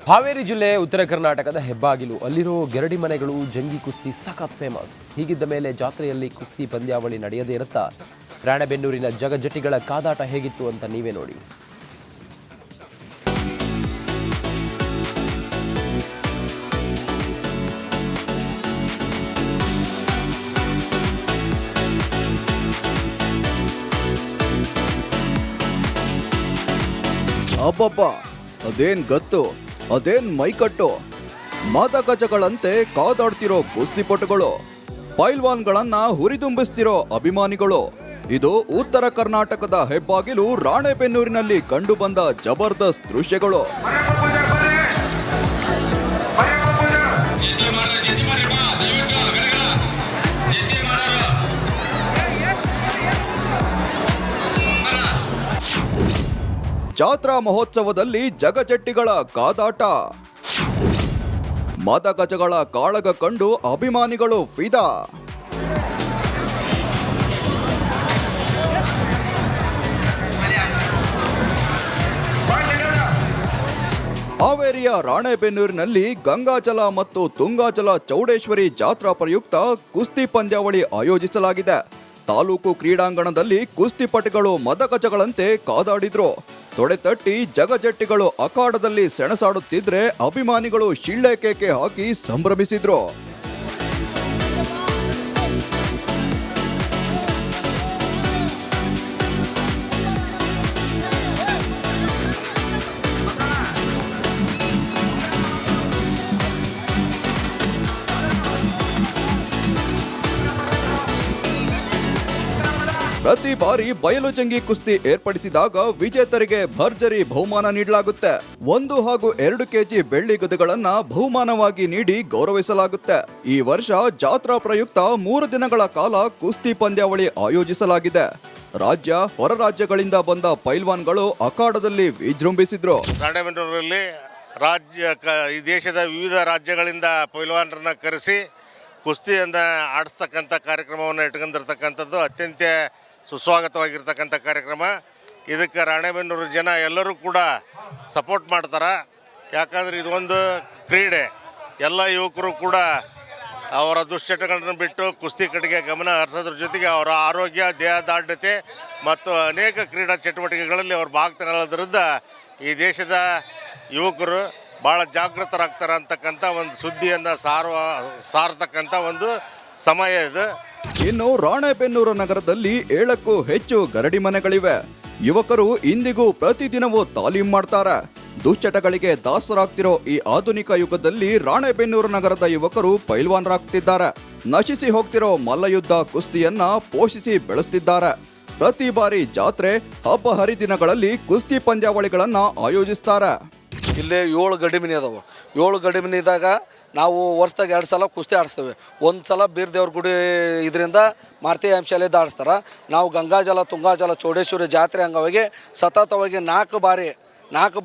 ಹಾವೇರಿ ಜಿಲ್ಲೆ ಉತ್ತರ ಕರ್ನಾಟಕದ ಹೆಬ್ಬಾಗಿಲು. ಅಲ್ಲಿರೋ ಗೆರಡಿ ಮನೆಗಳು ಜಂಗಿ ಕುಸ್ತಿ ಸಖತ್ ಫೇಮಸ್. ಹೀಗಿದ್ದ ಮೇಲೆ ಜಾತ್ರೆಯಲ್ಲಿ ಕುಸ್ತಿ ಪಂದ್ಯಾವಳಿ ನಡೆಯದೇ ಇರುತ್ತಾ? ರಾಣೆಬೆನ್ನೂರಿನ ಜಗಜಟ್ಟಿಗಳ ಕಾದಾಟ ಹೇಗಿತ್ತು ಅಂತ ನೀವೇ ನೋಡಿ. ಅಬ್ಬಬ್ಬ, ಅದೇನ್ ಗತ್ತು, ಅದೇನ್ ಮೈಕಟ್ಟು. ಮಾದಗಜಗಳಂತೆ ಕಾದಾಡ್ತಿರೋ ಕುಸ್ತಿಪಟುಗಳು, ಪೈಲ್ವಾನ್ಗಳನ್ನ ಹುರಿದುಂಬಿಸ್ತಿರೋ ಅಭಿಮಾನಿಗಳು. ಇದು ಉತ್ತರ ಕರ್ನಾಟಕದ ಹೆಬ್ಬಾಗಿಲು ರಾಣೆಬೆನ್ನೂರಿನಲ್ಲಿ ಕಂಡುಬಂದ ಜಬರ್ದಸ್ತ್ ದೃಶ್ಯಗಳು. ಜಾತ್ರಾ ಮಹೋತ್ಸವದಲ್ಲಿ ಜಗಜಟ್ಟಿಗಳ ಕಾದಾಟ, ಮದಗಜಗಳ ಕಾಳಗ ಕಂಡು ಅಭಿಮಾನಿಗಳು ಫಿದಾ. ಹಾವೇರಿಯ ರಾಣೆಬೆನ್ನೂರಿನಲ್ಲಿ ಗಂಗಾಜಲ ಮತ್ತು ತುಂಗಾಜಲ ಚೌಡೇಶ್ವರಿ ಜಾತ್ರಾ ಪ್ರಯುಕ್ತ ಕುಸ್ತಿ ಪಂದ್ಯಾವಳಿ ಆಯೋಜಿಸಲಾಗಿದೆ. ತಾಲೂಕು ಕ್ರೀಡಾಂಗಣದಲ್ಲಿ ಕುಸ್ತಿಪಟುಗಳು ಮದಗಜಗಳಂತೆ ಕಾದಾಡಿದ್ರು. ತೊಡೆತಟ್ಟಿ ಜಗಜಟ್ಟಿಗಳು ಅಖಾಡದಲ್ಲಿ ಸೆಣಸಾಡುತ್ತಿದ್ರೆ ಅಭಿಮಾನಿಗಳು ಶಿಳ್ಳೆ ಕೇಕೆ ಹಾಕಿ ಸಂಭ್ರಮಿಸಿದ್ರು. ಪ್ರತಿ ಬಾರಿ ಬಯಲು ಜಂಗಿ ಕುಸ್ತಿ ಏರ್ಪಡಿಸಿದಾಗ ವಿಜೇತರಿಗೆ ಭರ್ಜರಿ ಬಹುಮಾನ ನೀಡಲಾಗುತ್ತೆ. 1 ಹಾಗೂ 2 ಕೆಜಿ ಬೆಳ್ಳಿ ಗದೆಗಳನ್ನ ಬಹುಮಾನವಾಗಿ ನೀಡಿ ಗೌರವಿಸಲಾಗುತ್ತೆ. ಈ ವರ್ಷ ಜಾತ್ರಾ ಪ್ರಯುಕ್ತ 3 ದಿನಗಳ ಕಾಲ ಕುಸ್ತಿ ಪಂದ್ಯಾವಳಿ ಆಯೋಜಿಸಲಾಗಿದೆ. ರಾಜ್ಯ ಹೊರ ರಾಜ್ಯಗಳಿಂದ ಬಂದ ಪೈಲ್ವಾನ್ಗಳು ಅಖಾಡದಲ್ಲಿ ವಿಜೃಂಭಿಸಿದ್ರು. ರಾಣೆಬೆನ್ನೂರಲ್ಲಿ ಈ ದೇಶದ ವಿವಿಧ ರಾಜ್ಯಗಳಿಂದ ಪೈಲ್ವಾನರನ್ನ ಕರೆಸಿ ಕುಸ್ತಿಯನ್ನು ಆಡಿಸ್ತಕ್ಕಂಥ ಕಾರ್ಯಕ್ರಮವನ್ನು ಇಟ್ಕೊಂಡಿರ್ತಕ್ಕಂಥದ್ದು ಅತ್ಯಂತ ಸುಸ್ವಾಗತವಾಗಿರ್ತಕ್ಕಂಥ ಕಾರ್ಯಕ್ರಮ. ಇದಕ್ಕೆ ರಾಣೆಬೆನ್ನೂರು ಜನ ಎಲ್ಲರೂ ಕೂಡ ಸಪೋರ್ಟ್ ಮಾಡ್ತಾರೆ. ಯಾಕಂದರೆ ಇದೊಂದು ಕ್ರೀಡೆ. ಎಲ್ಲ ಯುವಕರು ಕೂಡ ಅವರ ದುಶ್ಚಟಗಳನ್ನು ಬಿಟ್ಟು ಕುಸ್ತಿ ಕಡೆಗೆ ಗಮನ ಹರಿಸೋದ್ರ ಜೊತೆಗೆ ಅವರ ಆರೋಗ್ಯ, ದೇಹದಾಢ್ಯತೆ ಮತ್ತು ಅನೇಕ ಕ್ರೀಡಾ ಚಟುವಟಿಕೆಗಳಲ್ಲಿ ಅವರು ಭಾಗ ತಗೊಳ್ಳೋದ್ರಿಂದ ಈ ದೇಶದ ಯುವಕರು ಭಾಳ ಜಾಗೃತರಾಗ್ತಾರೆ ಅಂತಕ್ಕಂಥ ಒಂದು ಸುದ್ದಿಯನ್ನು ಸಾರತಕ್ಕಂಥ ಒಂದು ಸಮಯ ಇದು. ಇನ್ನು ರಾಣೆಬೆನ್ನೂರು ನಗರದಲ್ಲಿ 7ಕ್ಕೂ ಹೆಚ್ಚು ಗರಡಿ ಮನೆಗಳಿವೆ. ಯುವಕರು ಇಂದಿಗೂ ಪ್ರತಿದಿನವೂ ತಾಲೀಮ್ ಮಾಡ್ತಾರೆ. ದುಶ್ಚಟಗಳಿಗೆ ದಾಸರಾಗ್ತಿರೋ ಈ ಆಧುನಿಕ ಯುಗದಲ್ಲಿ ರಾಣೆಬೆನ್ನೂರು ನಗರದ ಯುವಕರು ಪೈಲ್ವಾನರಾಗ್ತಿದ್ದಾರೆ. ನಶಿಸಿ ಹೋಗ್ತಿರೋ ಮಲ್ಲಯುದ್ಧ ಕುಸ್ತಿಯನ್ನ ಪೋಷಿಸಿ ಬೆಳೆಸ್ತಿದ್ದಾರೆ. ಪ್ರತಿ ಬಾರಿ ಜಾತ್ರೆ, ಹಬ್ಬ ಹರಿದಿನಗಳಲ್ಲಿ ಕುಸ್ತಿ ಪಂದ್ಯಾವಳಿಗಳನ್ನ ಆಯೋಜಿಸ್ತಾರೆ. ಇಲ್ಲಿ 7 ಗಡಿಮಿನಿ ಅದಾವೆ. 7 ಗಡಿಮಿನಿದಾಗ ನಾವು ವರ್ಷದಾಗ 2 ಸಲ ಕುಸ್ತಿ ಆಡಿಸ್ತೇವೆ. ಒಂದು ಸಲ ಬೀರದೇವ್ರ ಗುಡಿ ಇದರಿಂದ ಮಾರುತಿ ಶಾಲೆಯಿಂದ ಆಡಿಸ್ತಾರೆ. ನಾವು ಗಂಗಾಜಲ, ತುಂಗಾಜಲ, ಚೌಡೇಶ್ವರಿ ಜಾತ್ರೆ ಅಂಗವಾಗಿ ಸತತವಾಗಿ 4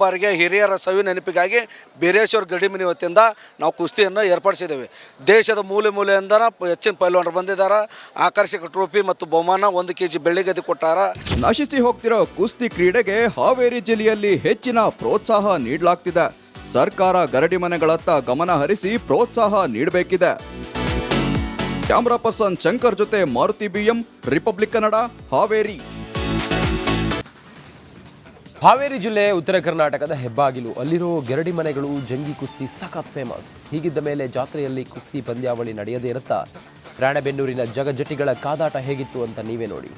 ಬಾರಿಗೆ ಹಿರಿಯರ ಸವಿ ನೆನಪಿಗಾಗಿ ಬೀರೇಶ್ವರ ಗಡಿಮಿನಿ ವತಿಯಿಂದ ನಾವು ಕುಸ್ತಿಯನ್ನು ಏರ್ಪಡಿಸಿದ್ದೇವೆ. ದೇಶದ ಮೂಲೆಯಿಂದ ಹೆಚ್ಚಿನ ಪೈಲ್ವಾನರು ಬಂದಿದ್ದಾರೆ. ಆಕರ್ಷಕ ಟ್ರೋಫಿ ಮತ್ತು ಬಹುಮಾನ 1 ಕೆಜಿ ಬೆಳ್ಳಿ ಗದೆ ಕೊಟ್ಟಾರ. ನಶಿಸಿ ಹೋಗ್ತಿರೋ ಕುಸ್ತಿ ಕ್ರೀಡೆಗೆ ಹಾವೇರಿ ಜಿಲ್ಲೆಯಲ್ಲಿ ಹೆಚ್ಚಿನ ಪ್ರೋತ್ಸಾಹ ನೀಡಲಾಗ್ತಿದೆ. ಸರ್ಕಾರ ಗರಡಿ ಮನೆಗಳತ್ತ ಗಮನ ಹರಿಸಿ ಪ್ರೋತ್ಸಾಹ ನೀಡಬೇಕಿದೆ. ಕ್ಯಾಮರಾ ಪರ್ಸನ್ ಶಂಕರ್ ಜೊತೆ ಮಾರುತಿ BM, ರಿಪಬ್ಲಿಕ್ ಕನ್ನಡ, ಹಾವೇರಿ. ಹಾವೇರಿ ಜಿಲ್ಲೆ ಉತ್ತರ ಕರ್ನಾಟಕದ ಹೆಬ್ಬಾಗಿಲು. ಅಲ್ಲಿರೋ ಗೆರಡಿ ಮನೆಗಳು ಜಂಗಿ ಕುಸ್ತಿ ಸಖತ್ ಫೇಮಸ್. ಹೀಗಿದ್ದ ಮೇಲೆ ಜಾತ್ರೆಯಲ್ಲಿ ಕುಸ್ತಿ ಪಂದ್ಯಾವಳಿ ನಡೆಯದೇ ಇರುತ್ತಾ? ರಾಣೆಬೆನ್ನೂರಿನ ಜಗಜಟ್ಟಿಗಳ ಕಾದಾಟ ಹೇಗಿತ್ತು ಅಂತ ನೀವೇ ನೋಡಿ.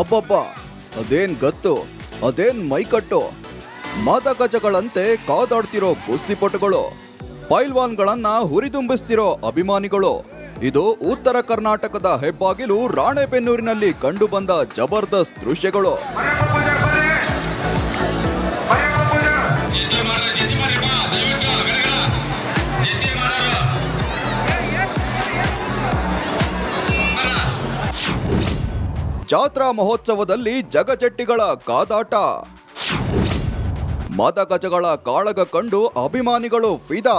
ಅಬ್ಬಬ್ಬ, ಅದೇನ್ ಗತ್ತು, ಅದೇನ್ ಮೈಕಟ್ಟು. ಮದಗಜಗಳಂತೆ ಕಾದಾಡ್ತಿರೋ ಕುಸ್ತಿಪಟುಗಳು, ಪೈಲ್ವಾನ್ಗಳನ್ನ ಹುರಿದುಂಬಿಸ್ತಿರೋ ಅಭಿಮಾನಿಗಳು. ಇದು ಉತ್ತರ ಕರ್ನಾಟಕದ ಹೆಬ್ಬಾಗಿಲು ರಾಣೆಬೆನ್ನೂರಿನಲ್ಲಿ ಕಂಡುಬಂದ ಜಬರ್ದಸ್ತ್ ದೃಶ್ಯಗಳು. ಜಾತ್ರಾ ಮಹೋತ್ಸವದಲ್ಲಿ ಜಗಜಟ್ಟಿಗಳ ಕಾದಾಟ, ಮದಗಜಗಳ ಕಾಳಗ ಕಂಡು ಅಭಿಮಾನಿಗಳು ಫಿದಾ.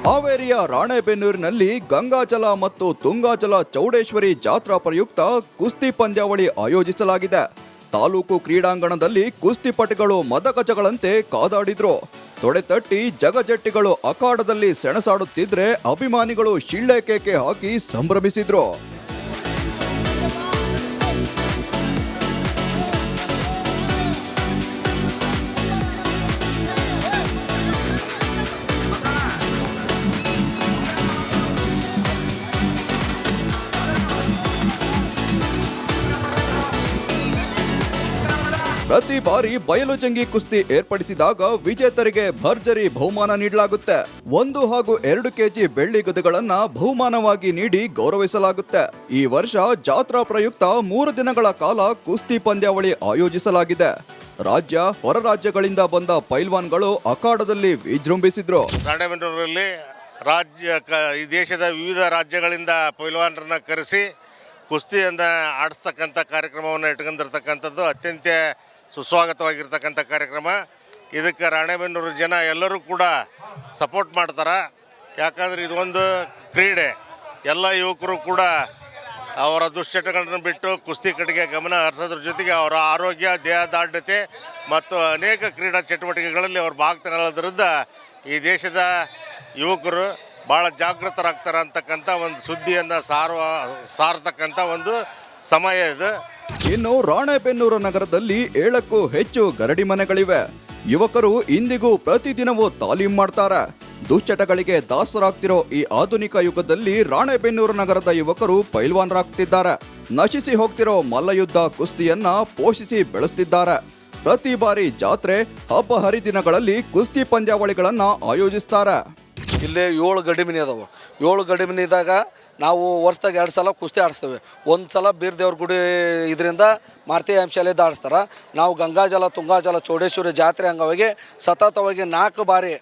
ಹಾವೇರಿಯ ರಾಣೆಬೆನ್ನೂರಿನಲ್ಲಿ ಗಂಗಾಜಲ ಮತ್ತು ತುಂಗಾಜಲ ಚೌಡೇಶ್ವರಿ ಜಾತ್ರಾ ಪ್ರಯುಕ್ತ ಕುಸ್ತಿ ಪಂದ್ಯಾವಳಿ ಆಯೋಜಿಸಲಾಗಿದೆ. ತಾಲೂಕು ಕ್ರೀಡಾಂಗಣದಲ್ಲಿ ಕುಸ್ತಿಪಟುಗಳು ಮದಗಜಗಳಂತೆ ಕಾದಾಡಿದ್ರು. ತೊಡೆತಟ್ಟಿ ಜಗಜಟ್ಟಿಗಳು ಅಖಾಡದಲ್ಲಿ ಸೆಣಸಾಡುತ್ತಿದ್ರೆ ಅಭಿಮಾನಿಗಳು ಶಿಳ್ಳೆ ಕೇಕೆ ಹಾಕಿ ಸಂಭ್ರಮಿಸಿದ್ರು. ಪ್ರತಿ ಬಾರಿ ಬಯಲು ಜಂಗಿ ಕುಸ್ತಿ ಏರ್ಪಡಿಸಿದಾಗ ವಿಜೇತರಿಗೆ ಭರ್ಜರಿ ಬಹುಮಾನ ನೀಡಲಾಗುತ್ತೆ. 1 ಹಾಗೂ 2 ಕೆಜಿ ಬೆಳ್ಳಿ ಗದೆಗಳನ್ನ ಬಹುಮಾನವಾಗಿ ನೀಡಿ ಗೌರವಿಸಲಾಗುತ್ತೆ. ಈ ವರ್ಷ ಜಾತ್ರಾ ಪ್ರಯುಕ್ತ 3 ದಿನಗಳ ಕಾಲ ಕುಸ್ತಿ ಪಂದ್ಯಾವಳಿ ಆಯೋಜಿಸಲಾಗಿದೆ. ರಾಜ್ಯ ಹೊರ ರಾಜ್ಯಗಳಿಂದ ಬಂದ ಪೈಲ್ವಾನ್ಗಳು ಅಖಾಡದಲ್ಲಿ ವಿಜೃಂಭಿಸಿದ್ರು. ರಾಣೆಬೆನ್ನೂರಲ್ಲಿ ಈ ದೇಶದ ವಿವಿಧ ರಾಜ್ಯಗಳಿಂದ ಪೈಲ್ವಾನರನ್ನ ಕರೆಸಿ ಕುಸ್ತಿಯನ್ನು ಆಡಿಸ್ತಕ್ಕಂಥ ಕಾರ್ಯಕ್ರಮವನ್ನು ಇಟ್ಕೊಂಡಿರ್ತಕ್ಕಂಥದ್ದು ಅತ್ಯಂತ ಸುಸ್ವಾಗತವಾಗಿರ್ತಕ್ಕಂಥ ಕಾರ್ಯಕ್ರಮ. ಇದಕ್ಕೆ ರಾಣೆಬೆನ್ನೂರು ಜನ ಎಲ್ಲರೂ ಕೂಡ ಸಪೋರ್ಟ್ ಮಾಡ್ತಾರೆ. ಯಾಕಂದರೆ ಇದೊಂದು ಕ್ರೀಡೆ. ಎಲ್ಲ ಯುವಕರು ಕೂಡ ಅವರ ದುಶ್ಚಟಗಳನ್ನು ಬಿಟ್ಟು ಕುಸ್ತಿ ಕಡೆಗೆ ಗಮನ ಹರಿಸೋದ್ರ ಜೊತೆಗೆ ಅವರ ಆರೋಗ್ಯ, ದೇಹದಾಢ್ಯತೆ ಮತ್ತು ಅನೇಕ ಕ್ರೀಡಾ ಚಟುವಟಿಕೆಗಳಲ್ಲಿ ಅವರು ಭಾಗ ತಗೊಳ್ಳೋದ್ರಿಂದ ಈ ದೇಶದ ಯುವಕರು ಭಾಳ ಜಾಗೃತರಾಗ್ತಾರೆ ಅಂತಕ್ಕಂಥ ಒಂದು ಸುದ್ದಿಯನ್ನು ಸಾರತಕ್ಕಂಥ ಒಂದು ಸಮಯ ಇದು. ಇನ್ನು ರಾಣೆಬೆನ್ನೂರು ನಗರದಲ್ಲಿ 7ಕ್ಕೂ ಹೆಚ್ಚು ಗರಡಿ ಮನೆಗಳಿವೆ. ಯುವಕರು ಇಂದಿಗೂ ಪ್ರತಿದಿನವೂ ತಾಲೀಮ್ ಮಾಡ್ತಾರೆ. ದುಶ್ಚಟಗಳಿಗೆ ದಾಸರಾಗ್ತಿರೋ ಈ ಆಧುನಿಕ ಯುಗದಲ್ಲಿ ರಾಣೆಬೆನ್ನೂರು ನಗರದ ಯುವಕರು ಪೈಲ್ವಾನರಾಗ್ತಿದ್ದಾರೆ. ನಶಿಸಿ ಹೋಗ್ತಿರೋ ಮಲ್ಲಯುದ್ಧ ಕುಸ್ತಿಯನ್ನ ಪೋಷಿಸಿ ಬೆಳೆಸ್ತಿದ್ದಾರೆ. ಪ್ರತಿ ಬಾರಿ ಜಾತ್ರೆ, ಹಬ್ಬ ಹರಿದಿನಗಳಲ್ಲಿ ಕುಸ್ತಿ ಪಂದ್ಯಾವಳಿಗಳನ್ನ ಆಯೋಜಿಸ್ತಾರೆ. ಇಲ್ಲಿ 7 ಗಡಿಮಿನಿ ಅದಾವೆ. 7 ಗಡಿಮಿನಿದಾಗ ನಾವು ವರ್ಷದಾಗ 2 ಸಲ ಕುಸ್ತಿ ಆಡಿಸ್ತೇವೆ. ಒಂದು ಸಲ ಬೀರ್ದೇವ್ರ ಗುಡಿ ಇದರಿಂದ ಮಾರುತಿ ಶಾಲೆಯಿಂದ ಆಡಿಸ್ತಾರೆ. ನಾವು ಗಂಗಾಜಲ, ತುಂಗಾಜಲ, ಚೌಡೇಶ್ವರಿ ಜಾತ್ರೆ ಅಂಗವಾಗಿ ಸತತವಾಗಿ 4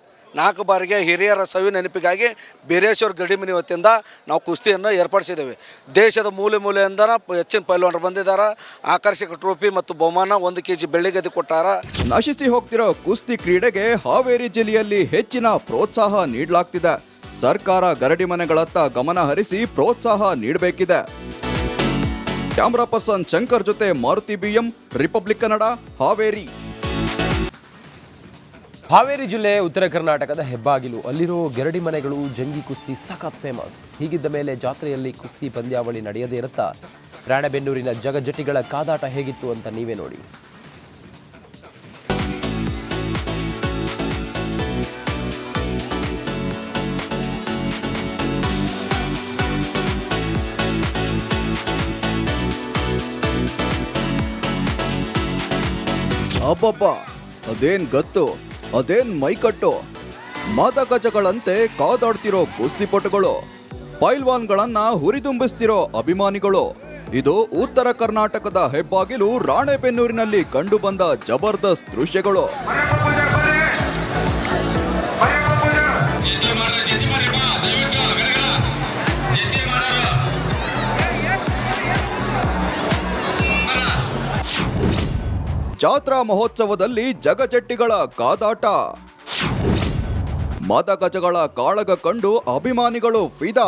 ಬಾರಿಗೆ ಹಿರಿಯರ ಸವಿ ನೆನಪಿಗಾಗಿ ಬೀರೇಶ್ವರ ಗಡಿಮಿನಿ ವತಿಯಿಂದ ನಾವು ಕುಸ್ತಿಯನ್ನು ಏರ್ಪಡಿಸಿದ್ದೇವೆ. ದೇಶದ ಮೂಲೆಯಿಂದ ಹೆಚ್ಚಿನ ಪೈಲ್ವಾನರು ಬಂದಿದ್ದಾರೆ. ಆಕರ್ಷಕ ಟ್ರೋಫಿ ಮತ್ತು ಬಹುಮಾನ 1 ಕೆಜಿ ಬೆಳ್ಳಿ ಗದೆ ಕೊಟ್ಟಾರ. ನಶಿಸಿ ಹೋಗ್ತಿರೋ ಕುಸ್ತಿ ಕ್ರೀಡೆಗೆ ಹಾವೇರಿ ಜಿಲ್ಲೆಯಲ್ಲಿ ಹೆಚ್ಚಿನ ಪ್ರೋತ್ಸಾಹ ನೀಡಲಾಗ್ತಿದೆ. ಸರ್ಕಾರ ಗರಡಿ ಮನೆಗಳತ್ತ ಗಮನ ಹರಿಸಿ ಪ್ರೋತ್ಸಾಹ ನೀಡಬೇಕಿದೆ. ಕ್ಯಾಮರಾ ಪರ್ಸನ್ ಶಂಕರ್ ಜೊತೆ ಮಾರುತಿ BM, ರಿಪಬ್ಲಿಕ್ ಕನ್ನಡ, ಹಾವೇರಿ. ಹಾವೇರಿ ಜಿಲ್ಲೆ ಉತ್ತರ ಕರ್ನಾಟಕದ ಹೆಬ್ಬಾಗಿಲು. ಅಲ್ಲಿರೋ ಗೆರಡಿ ಮನೆಗಳು ಜಂಗಿ ಕುಸ್ತಿ ಸಖತ್ ಫೇಮಸ್. ಹೀಗಿದ್ದ ಮೇಲೆ ಜಾತ್ರೆಯಲ್ಲಿ ಕುಸ್ತಿ ಪಂದ್ಯಾವಳಿ ನಡೆಯದೇ ಇರುತ್ತಾ? ರಾಣೆಬೆನ್ನೂರಿನ ಜಗಜಟ್ಟಿಗಳ ಕಾದಾಟ ಹೇಗಿತ್ತು ಅಂತ ನೀವೇ ನೋಡಿ. ಅಬ್ಬಬ್ಬ, ಅದೇನ್ ಗತ್ತು, ಅದೇನ್ ಮೈಕಟ್ಟು. ಮದಗಜಗಳಂತೆ ಕಾದಾಡ್ತಿರೋ ಕುಸ್ತಿಪಟುಗಳು, ಪೈಲ್ವಾನ್ಗಳನ್ನ ಹುರಿದುಂಬಿಸ್ತಿರೋ ಅಭಿಮಾನಿಗಳು. ಇದು ಉತ್ತರ ಕರ್ನಾಟಕದ ಹೆಬ್ಬಾಗಿಲು ರಾಣೆಬೆನ್ನೂರಿನಲ್ಲಿ ಕಂಡುಬಂದ ಜಬರ್ದಸ್ತ್ ದೃಶ್ಯಗಳು. ಜಾತ್ರಾ ಮಹೋತ್ಸವದಲ್ಲಿ ಜಗಜಟ್ಟಿಗಳ ಕಾದಾಟ, ಮದಗಜಗಳ ಕಾಳಗ ಕಂಡು ಅಭಿಮಾನಿಗಳು ಫಿದಾ.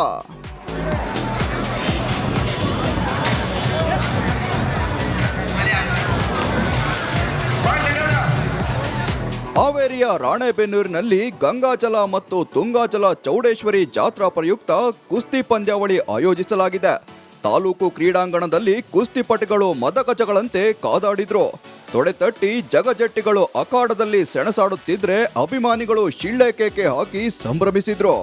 ಹಾವೇರಿಯ ರಾಣೆಬೆನ್ನೂರಿನಲ್ಲಿ ಗಂಗಾಜಲ ಮತ್ತು ತುಂಗಾಜಲ ಚೌಡೇಶ್ವರಿ ಜಾತ್ರಾ ಪ್ರಯುಕ್ತ ಕುಸ್ತಿ ಪಂದ್ಯಾವಳಿ ಆಯೋಜಿಸಲಾಗಿದೆ. ತಾಲೂಕು ಕ್ರೀಡಾಂಗಣದಲ್ಲಿ ಕುಸ್ತಿಪಟುಗಳು ಮದಗಜಗಳಂತೆ ಕಾದಾಡಿದ್ರು. ತೊಡೆತಟ್ಟಿ ಜಗಜಟ್ಟಿಗಳು ಅಖಾಡದಲ್ಲಿ ಸೆಣಸಾಡುತ್ತಿದ್ರೆ ಅಭಿಮಾನಿಗಳು ಶಿಳ್ಳೆ ಕೇಕೆ ಹಾಕಿ ಸಂಭ್ರಮಿಸಿದ್ರು.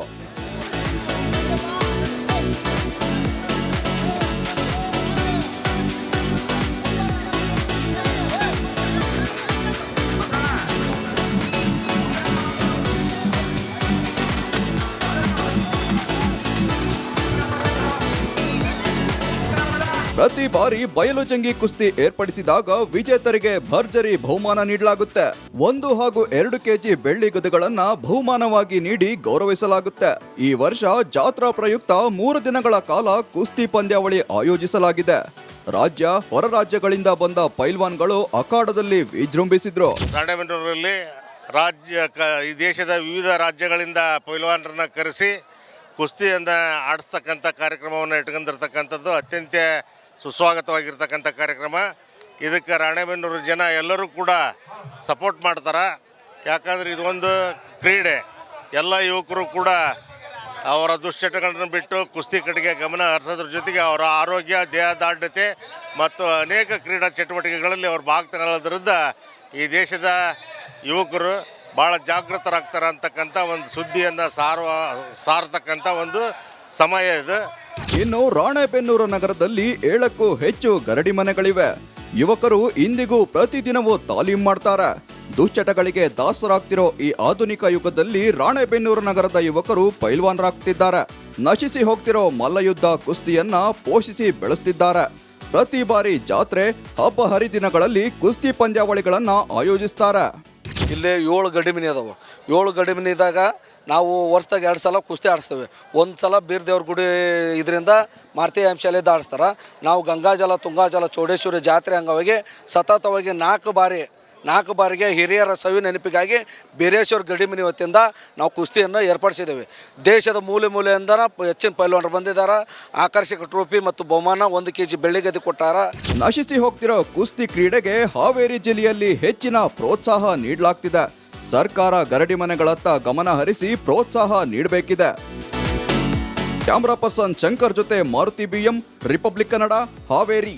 ಪ್ರತಿ ಬಾರಿ ಬಯಲು ಜಂಗಿ ಕುಸ್ತಿ ಏರ್ಪಡಿಸಿದಾಗ ವಿಜೇತರಿಗೆ ಭರ್ಜರಿ ಬಹುಮಾನ ನೀಡಲಾಗುತ್ತೆ. 1 ಹಾಗೂ 2 ಕೆಜಿ ಬೆಳ್ಳಿ ಗದೆಗಳನ್ನ ಬಹುಮಾನವಾಗಿ ನೀಡಿ ಗೌರವಿಸಲಾಗುತ್ತೆ. ಈ ವರ್ಷ ಜಾತ್ರಾ ಪ್ರಯುಕ್ತ 3 ದಿನಗಳ ಕಾಲ ಕುಸ್ತಿ ಪಂದ್ಯಾವಳಿ ಆಯೋಜಿಸಲಾಗಿದೆ. ರಾಜ್ಯ ಹೊರ ರಾಜ್ಯಗಳಿಂದ ಬಂದ ಪೈಲ್ವಾನ್ಗಳು ಅಖಾಡದಲ್ಲಿ ವಿಜೃಂಭಿಸಿದ್ರು. ರಾಣೆಬೆನ್ನೂರಲ್ಲಿ ಈ ದೇಶದ ವಿವಿಧ ರಾಜ್ಯಗಳಿಂದ ಪೈಲ್ವಾನರನ್ನ ಕರೆಸಿ ಕುಸ್ತಿಯನ್ನು ಆಡಿಸ್ತಕ್ಕಂಥ ಕಾರ್ಯಕ್ರಮವನ್ನು ಇಟ್ಕೊಂಡಿರ್ತಕ್ಕಂಥದ್ದು ಅತ್ಯಂತ ಸುಸ್ವಾಗತವಾಗಿರ್ತಕ್ಕಂಥ ಕಾರ್ಯಕ್ರಮ. ಇದಕ್ಕೆ ರಾಣೆಬೆನ್ನೂರು ಜನ ಎಲ್ಲರೂ ಕೂಡ ಸಪೋರ್ಟ್ ಮಾಡ್ತಾರೆ. ಯಾಕಂದರೆ ಇದೊಂದು ಕ್ರೀಡೆ, ಎಲ್ಲ ಯುವಕರು ಕೂಡ ಅವರ ದುಶ್ಚಟಗಳನ್ನು ಬಿಟ್ಟು ಕುಸ್ತಿ ಕಡೆಗೆ ಗಮನ ಹರಿಸೋದ್ರ ಜೊತೆಗೆ ಅವರ ಆರೋಗ್ಯ, ದೇಹದಾಢ್ಯತೆ ಮತ್ತು ಅನೇಕ ಕ್ರೀಡಾ ಚಟುವಟಿಕೆಗಳಲ್ಲಿ ಅವರು ಭಾಗ ತಗೊಳ್ಳೋದ್ರಿಂದ ಈ ದೇಶದ ಯುವಕರು ಭಾಳ ಜಾಗೃತರಾಗ್ತಾರೆ ಅಂತಕ್ಕಂಥ ಒಂದು ಸುದ್ದಿಯನ್ನು ಸಾರತಕ್ಕಂಥ ಒಂದು ಸಮಯ ಇದು. ಇನ್ನು ರಾಣೆಬೆನ್ನೂರು ನಗರದಲ್ಲಿ 7ಕ್ಕೂ ಹೆಚ್ಚು ಗರಡಿ ಮನೆಗಳಿವೆ. ಯುವಕರು ಇಂದಿಗೂ ಪ್ರತಿದಿನವೂ ತಾಲೀಮ್ ಮಾಡ್ತಾರೆ. ದುಶ್ಚಟಗಳಿಗೆ ದಾಸರಾಗ್ತಿರೋ ಈ ಆಧುನಿಕ ಯುಗದಲ್ಲಿ ರಾಣೆಬೆನ್ನೂರು ನಗರದ ಯುವಕರು ಪೈಲ್ವಾನರಾಗ್ತಿದ್ದಾರೆ. ನಶಿಸಿ ಹೋಗ್ತಿರೋ ಮಲ್ಲಯುದ್ಧ ಕುಸ್ತಿಯನ್ನ ಪೋಷಿಸಿ ಬೆಳೆಸ್ತಿದ್ದಾರೆ. ಪ್ರತಿ ಬಾರಿ ಜಾತ್ರೆ, ಹಬ್ಬ ಹರಿದಿನಗಳಲ್ಲಿ ಕುಸ್ತಿ ಪಂದ್ಯಾವಳಿಗಳನ್ನ ಆಯೋಜಿಸ್ತಾರೆ. ಇಲ್ಲಿ 7 ಗಡಿಮಿನಿ ಅದಾವೆ. 7 ಗಡಿಮಿನಿದಾಗ ನಾವು ವರ್ಷದಾಗ 2 ಸಲ ಕುಸ್ತಿ ಆಡಿಸ್ತೇವೆ. ಒಂದು ಸಲ ಬೀರ್ದೇವ್ರ ಗುಡಿ ಇದರಿಂದ ಮಾರುತಿ ಶಾಲೆಯಿಂದ ಆಡಿಸ್ತಾರೆ. ನಾವು ಗಂಗಾಜಲ, ತುಂಗಾಜಲ, ಚೌಡೇಶ್ವರಿ ಜಾತ್ರೆ ಅಂಗವಾಗಿ ಸತತವಾಗಿ 4 ಬಾರಿಗೆ ಹಿರಿಯರ ಸವಿ ನೆನಪಿಗಾಗಿ ಬೀರೇಶ್ವರ ಗಡಿಮಿನಿ ವತಿಯಿಂದ ನಾವು ಕುಸ್ತಿಯನ್ನು ಏರ್ಪಡಿಸಿದ್ದೇವೆ. ದೇಶದ ಮೂಲೆಯಿಂದ ಹೆಚ್ಚಿನ ಪೈಲ್ವಾನರು ಬಂದಿದ್ದಾರೆ. ಆಕರ್ಷಕ ಟ್ರೋಫಿ ಮತ್ತು ಬಹುಮಾನ 1 ಕೆಜಿ ಬೆಳ್ಳಿ ಗದೆ ಕೊಟ್ಟಾರ. ನಶಿಸಿ ಹೋಗ್ತಿರೋ ಕುಸ್ತಿ ಕ್ರೀಡೆಗೆ ಹಾವೇರಿ ಜಿಲ್ಲೆಯಲ್ಲಿ ಹೆಚ್ಚಿನ ಪ್ರೋತ್ಸಾಹ ನೀಡಲಾಗ್ತಿದೆ. ಸರ್ಕಾರ ಗರಡಿ ಮನೆಗಳತ್ತ ಗಮನ ಹರಿಸಿ ಪ್ರೋತ್ಸಾಹ ನೀಡಬೇಕಿದೆ. ಕ್ಯಾಮರಾ ಪರ್ಸನ್ ಶಂಕರ್ ಜೊತೆ ಮಾರುತಿ BM, ರಿಪಬ್ಲಿಕ್ ಕನ್ನಡ, ಹಾವೇರಿ.